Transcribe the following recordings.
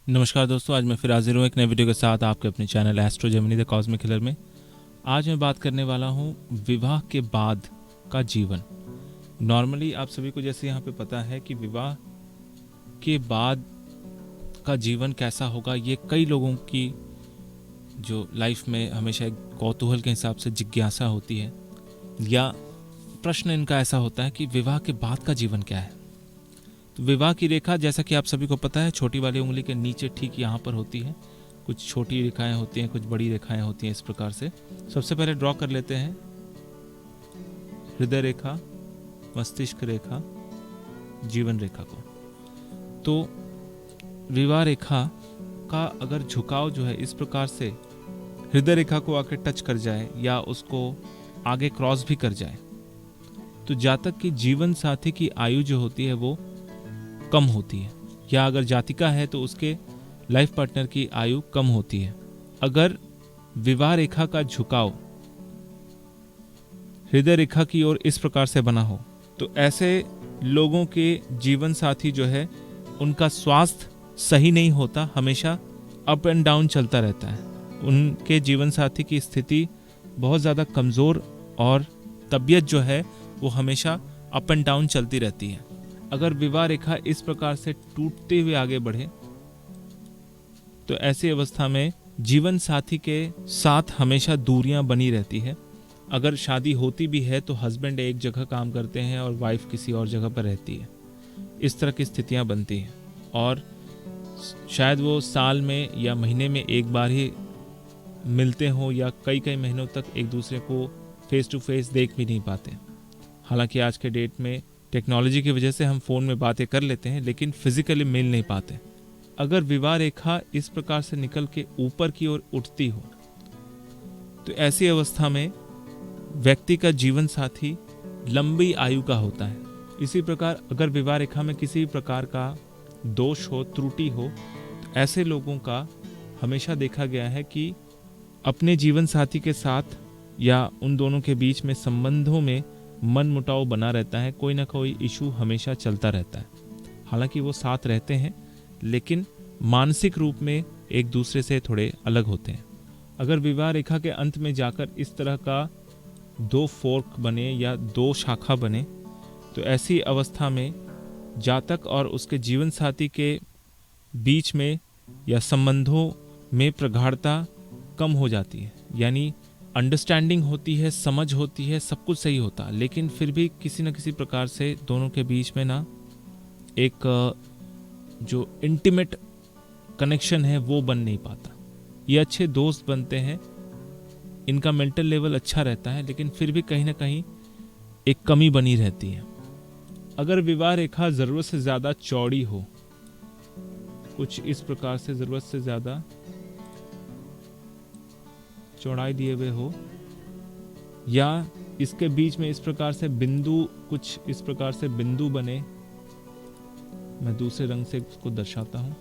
नमस्कार दोस्तों, आज मैं फिर हाजिर हूँ एक नए वीडियो के साथ आपके अपने channel astro Gemini the cosmic killer में। आज मैं बात करने वाला हूँ विवाह के बाद का जीवन। नॉर्मली आप सभी को जैसे यहाँ पे पता है कि विवाह के बाद का जीवन कैसा होगा, ये कई लोगों की जो लाइफ में हमेशा एक कौतूहल के हिसाब से जिज्ञासा होती है, या प्रश्न इनका ऐसा होता है कि विवाह के बाद का जीवन क्या है। तो विवाह की रेखा, जैसा कि आप सभी को पता है, छोटी वाली उंगली के नीचे ठीक यहाँ पर होती है। कुछ छोटी रेखाएं होती हैं, कुछ बड़ी रेखाएं होती हैं। इस प्रकार से सबसे पहले ड्रॉ कर लेते हैं हृदय रेखा, मस्तिष्क रेखा, जीवन रेखा को। तो विवाह रेखा का अगर झुकाव जो है इस प्रकार से हृदय रेखा को आके टच कर जाए या उसको आगे क्रॉस भी कर जाए, तो जातक की जीवन साथी की आयु जो होती है वो कम होती है, या अगर जातिका है तो उसके लाइफ पार्टनर की आयु कम होती है। अगर विवाह रेखा का झुकाव हृदय रेखा की ओर इस प्रकार से बना हो, तो ऐसे लोगों के जीवन साथी जो है उनका स्वास्थ्य सही नहीं होता, हमेशा अप एंड डाउन चलता रहता है। उनके जीवन साथी की स्थिति बहुत ज़्यादा कमज़ोर और तबीयत जो है वो हमेशा अप एंड डाउन चलती रहती है। अगर विवाह रेखा इस प्रकार से टूटते हुए आगे बढ़े, तो ऐसी अवस्था में जीवन साथी के साथ हमेशा दूरियां बनी रहती है। अगर शादी होती भी है तो हस्बैंड एक जगह काम करते हैं और वाइफ किसी और जगह पर रहती है। इस तरह की स्थितियां बनती हैं और शायद वो साल में या महीने में एक बार ही मिलते हो, या कई कई महीनों तक एक दूसरे को फेस टू फेस देख भी नहीं पाते। हालांकि आज के डेट में टेक्नोलॉजी की वजह से हम फ़ोन में बातें कर लेते हैं, लेकिन फिजिकली मिल नहीं पाते। अगर विवाह रेखा इस प्रकार से निकल के ऊपर की ओर उठती हो, तो ऐसी अवस्था में व्यक्ति का जीवन साथी लंबी आयु का होता है। इसी प्रकार अगर विवाह रेखा में किसी प्रकार का दोष हो, त्रुटि हो, तो ऐसे लोगों का हमेशा देखा गया है कि अपने जीवन साथी के साथ या उन दोनों के बीच में संबंधों में मन मुटाव बना रहता है, कोई ना कोई इशू हमेशा चलता रहता है। हालांकि वो साथ रहते हैं, लेकिन मानसिक रूप में एक दूसरे से थोड़े अलग होते हैं। अगर विवाह रेखा के अंत में जाकर इस तरह का दो फोर्क बने या दो शाखा बने, तो ऐसी अवस्था में जातक और उसके जीवन साथी के बीच में या संबंधों में प्रगाढ़ता कम हो जाती है। यानी अंडरस्टैंडिंग होती है, समझ होती है, सब कुछ सही होता, लेकिन फिर भी किसी न किसी प्रकार से दोनों के बीच में ना एक जो इंटीमेट कनेक्शन है वो बन नहीं पाता। ये अच्छे दोस्त बनते हैं, इनका मेंटल लेवल अच्छा रहता है, लेकिन फिर भी कहीं ना कहीं एक कमी बनी रहती है। अगर विवाह रेखा ज़रूरत से ज़्यादा चौड़ी हो, कुछ इस प्रकार से ज़रूरत से ज़्यादा चौड़ाई दिए हुए हो, या इसके बीच में इस प्रकार से बिंदु, कुछ इस प्रकार से बिंदु बने, मैं दूसरे रंग से इसको दर्शाता हूं,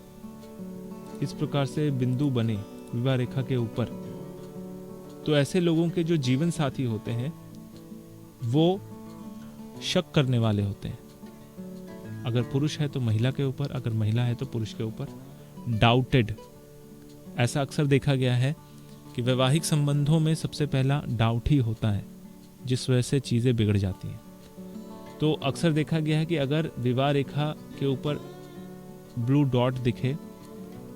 इस प्रकार से बिंदु बने विवाह रेखा के ऊपर, तो ऐसे लोगों के जो जीवन साथी होते हैं वो शक करने वाले होते हैं। अगर पुरुष है तो महिला के ऊपर, अगर महिला है तो पुरुष के ऊपर डाउटेड। ऐसा अक्सर देखा गया है कि वैवाहिक संबंधों में सबसे पहला डाउट ही होता है, जिस वजह से चीज़ें बिगड़ जाती हैं। तो अक्सर देखा गया है कि अगर विवाह रेखा के ऊपर ब्लू डॉट दिखे,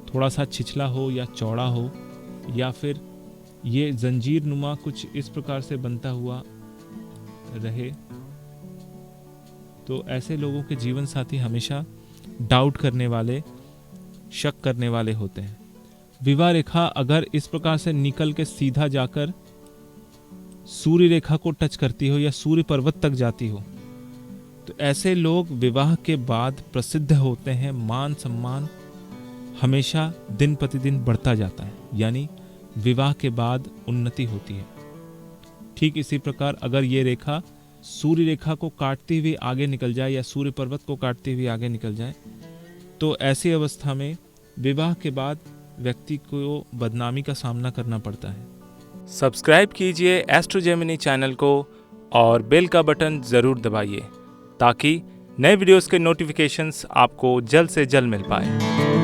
थोड़ा सा छिछला हो या चौड़ा हो, या फिर ये जंजीर नुमा कुछ इस प्रकार से बनता हुआ रहे, तो ऐसे लोगों के जीवन साथी हमेशा डाउट करने वाले, शक करने वाले होते हैं। विवाह रेखा अगर इस प्रकार से निकल के सीधा जाकर सूर्य रेखा को टच करती हो या सूर्य पर्वत तक जाती हो, तो ऐसे लोग विवाह के बाद प्रसिद्ध होते हैं। मान सम्मान हमेशा दिन प्रतिदिन बढ़ता जाता है, यानी विवाह के बाद उन्नति होती है। ठीक इसी प्रकार अगर ये रेखा सूर्य रेखा को काटती हुई आगे निकल जाए या सूर्य पर्वत को काटती हुई आगे निकल जाए, तो ऐसी अवस्था में विवाह के बाद व्यक्ति को बदनामी का सामना करना पड़ता है। सब्सक्राइब कीजिए एस्ट्रो जेमिनी चैनल को और बेल का बटन ज़रूर दबाइए, ताकि नए वीडियोस के नोटिफिकेशंस आपको जल्द से जल्द मिल पाए।